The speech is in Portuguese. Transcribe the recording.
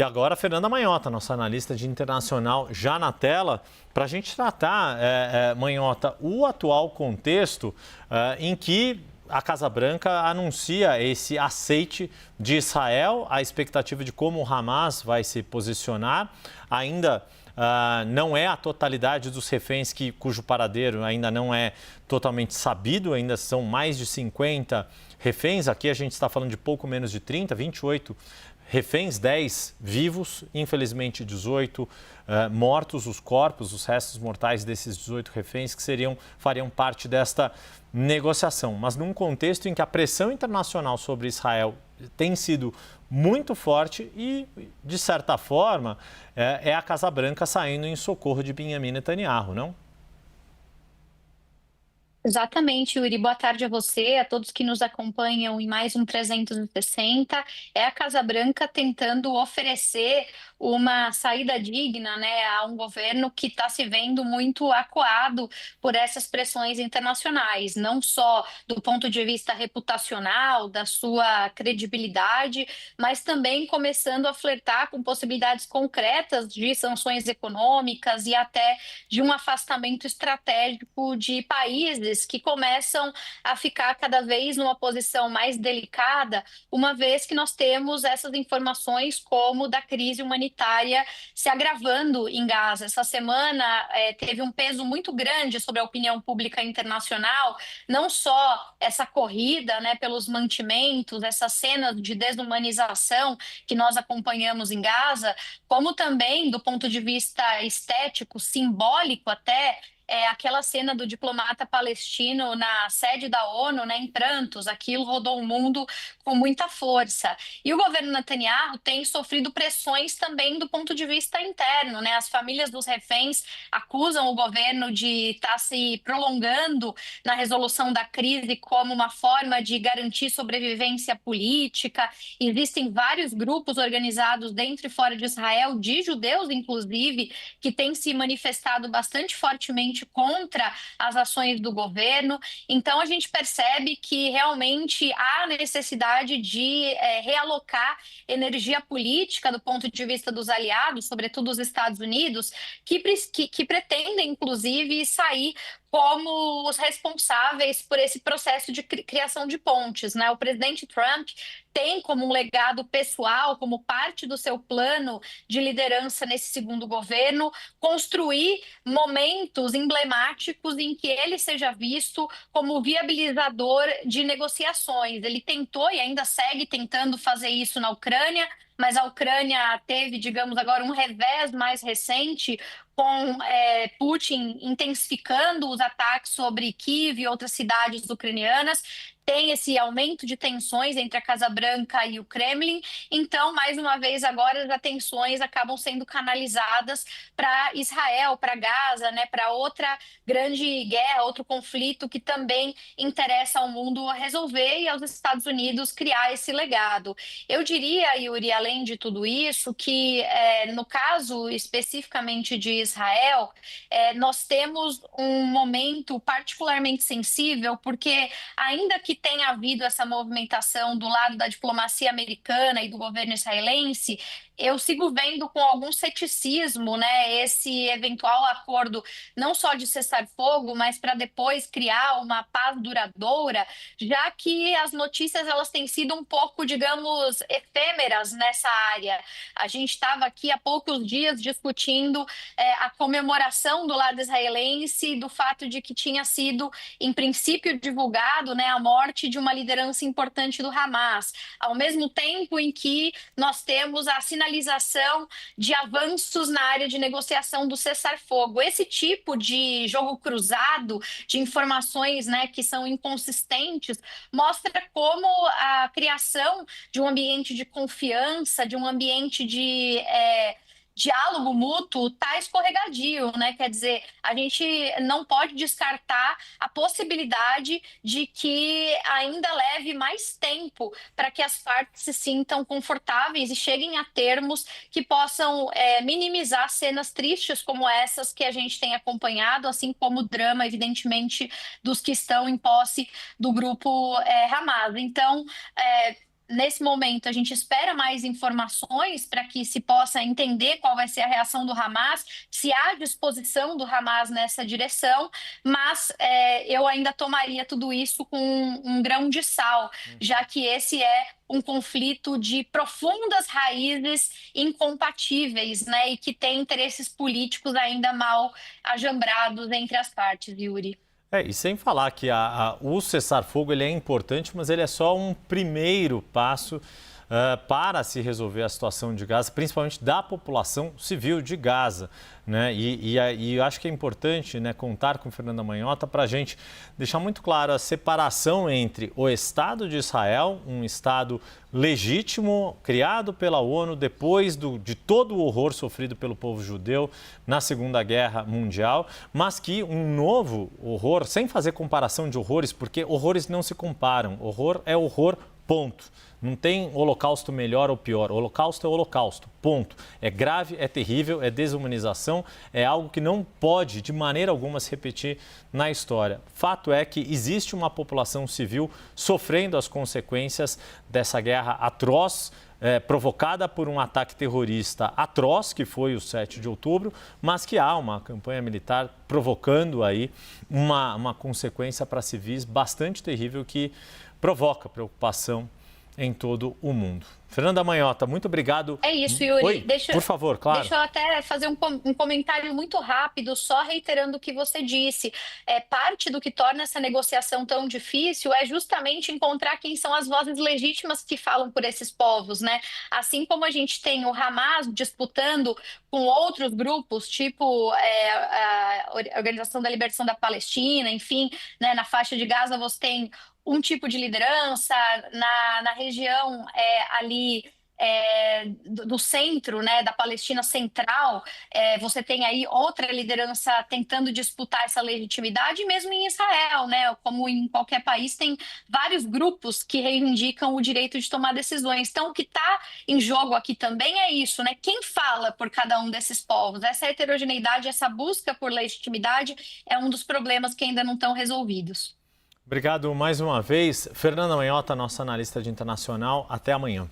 E agora, Fernanda Manhota, nossa analista de internacional, já na tela, para a gente tratar, Manhota, o atual contexto em que a Casa Branca anuncia esse aceite de Israel, a expectativa de como o Hamas vai se posicionar. Ainda não é a totalidade dos reféns cujo paradeiro ainda não é totalmente sabido, ainda são mais de 50 reféns. Aqui a gente está falando de pouco menos de 30, 28 reféns, 10 vivos, infelizmente 18 mortos, os corpos, os restos mortais desses 18 reféns que fariam parte desta negociação. Mas num contexto em que a pressão internacional sobre Israel tem sido muito forte e, de certa forma, é a Casa Branca saindo em socorro de Benjamin Netanyahu, não? Exatamente, Yuri. Boa tarde a você, a todos que nos acompanham em mais um 360. É a Casa Branca tentando oferecer uma saída digna, né, a um governo que está se vendo muito acuado por essas pressões internacionais, não só do ponto de vista reputacional, da sua credibilidade, mas também começando a flertar com possibilidades concretas de sanções econômicas e até de um afastamento estratégico de países que começam a ficar cada vez numa posição mais delicada, uma vez que nós temos essas informações como da crise humanitária se agravando em Gaza. Essa semana teve um peso muito grande sobre a opinião pública internacional, não só essa corrida, né, pelos mantimentos, essas cenas de desumanização que nós acompanhamos em Gaza, como também do ponto de vista estético, simbólico até, aquela cena do diplomata palestino na sede da ONU, né, em prantos. Aquilo rodou o mundo com muita força. E o governo Netanyahu tem sofrido pressões também do ponto de vista interno, né? As famílias dos reféns acusam o governo de estar se prolongando na resolução da crise como uma forma de garantir sobrevivência política. Existem vários grupos organizados dentro e fora de Israel, de judeus inclusive, que têm se manifestado bastante fortemente contra as ações do governo. Então, a gente percebe que realmente há necessidade de realocar energia política do ponto de vista dos aliados, sobretudo os Estados Unidos, que pretendem, inclusive, sair como os responsáveis por esse processo de criação de pontes, né? O presidente Trump tem como um legado pessoal, como parte do seu plano de liderança nesse segundo governo, construir momentos emblemáticos em que ele seja visto como viabilizador de negociações. Ele tentou e ainda segue tentando fazer isso na Ucrânia, mas a Ucrânia teve, digamos, agora um revés mais recente, com Putin intensificando os ataques sobre Kiev e outras cidades ucranianas. Tem esse aumento de tensões entre a Casa Branca e o Kremlin. Então, mais uma vez, agora as atenções acabam sendo canalizadas para Israel, para Gaza, né, para outra grande guerra, outro conflito que também interessa ao mundo resolver e aos Estados Unidos criar esse legado. Eu diria, Yuri, além de tudo isso, que no caso especificamente de Israel, nós temos um momento particularmente sensível, porque ainda que tenha havido essa movimentação do lado da diplomacia americana e do governo israelense, eu sigo vendo com algum ceticismo, né, esse eventual acordo não só de cessar-fogo, mas para depois criar uma paz duradoura, já que as notícias elas têm sido um pouco, digamos, efêmeras nessa área. A gente estava aqui há poucos dias discutindo a comemoração do lado israelense do fato de que tinha sido, em princípio, divulgado, né, a morte de uma liderança importante do Hamas, ao mesmo tempo em que nós temos a sinalização de avanços na área de negociação do cessar-fogo. Esse tipo de jogo cruzado, de informações, né, que são inconsistentes, mostra como a criação de um ambiente de confiança, de um ambiente de diálogo mútuo está escorregadio, né? Quer dizer, a gente não pode descartar a possibilidade de que ainda leve mais tempo para que as partes se sintam confortáveis e cheguem a termos que possam minimizar cenas tristes como essas que a gente tem acompanhado, assim como o drama, evidentemente, dos que estão em posse do grupo Hamas. Então, nesse momento, a gente espera mais informações para que se possa entender qual vai ser a reação do Hamas, se há disposição do Hamas nessa direção, mas eu ainda tomaria tudo isso com um grão de sal, já que esse é um conflito de profundas raízes incompatíveis, né, e que tem interesses políticos ainda mal ajambrados entre as partes, Yuri. E sem falar que o cessar-fogo ele é importante, mas ele é só um primeiro passo para se resolver a situação de Gaza, principalmente da população civil de Gaza, né? E eu acho que é importante, né, contar com Fernanda Manhota para a gente deixar muito claro a separação entre o Estado de Israel, um Estado legítimo, criado pela ONU depois de todo o horror sofrido pelo povo judeu na Segunda Guerra Mundial, mas que um novo horror, sem fazer comparação de horrores, porque horrores não se comparam, horror é horror, ponto. Não tem holocausto melhor ou pior. O holocausto é o holocausto, ponto. É grave, é terrível, é desumanização, é algo que não pode, de maneira alguma, se repetir na história. Fato é que existe uma população civil sofrendo as consequências dessa guerra atroz, provocada por um ataque terrorista atroz, que foi o 7 de outubro, mas que há uma campanha militar provocando aí uma consequência para civis bastante terrível que provoca preocupação em todo o mundo. Fernanda Manhota, muito obrigado. É isso, Yuri. Oi, por favor, claro. Deixa eu até fazer um comentário muito rápido, só reiterando o que você disse. Parte do que torna essa negociação tão difícil é justamente encontrar quem são as vozes legítimas que falam por esses povos, né? Assim como a gente tem o Hamas disputando com outros grupos, tipo a Organização da Libertação da Palestina, enfim, né, na faixa de Gaza você tem um tipo de liderança, na região ali do centro, né, da Palestina Central, você tem aí outra liderança tentando disputar essa legitimidade, mesmo em Israel, né, como em qualquer país, tem vários grupos que reivindicam o direito de tomar decisões. Então, o que está em jogo aqui também é isso, né, quem fala por cada um desses povos? Essa heterogeneidade, essa busca por legitimidade é um dos problemas que ainda não estão resolvidos. Obrigado mais uma vez. Fernanda Manhota, nossa analista de internacional. Até amanhã.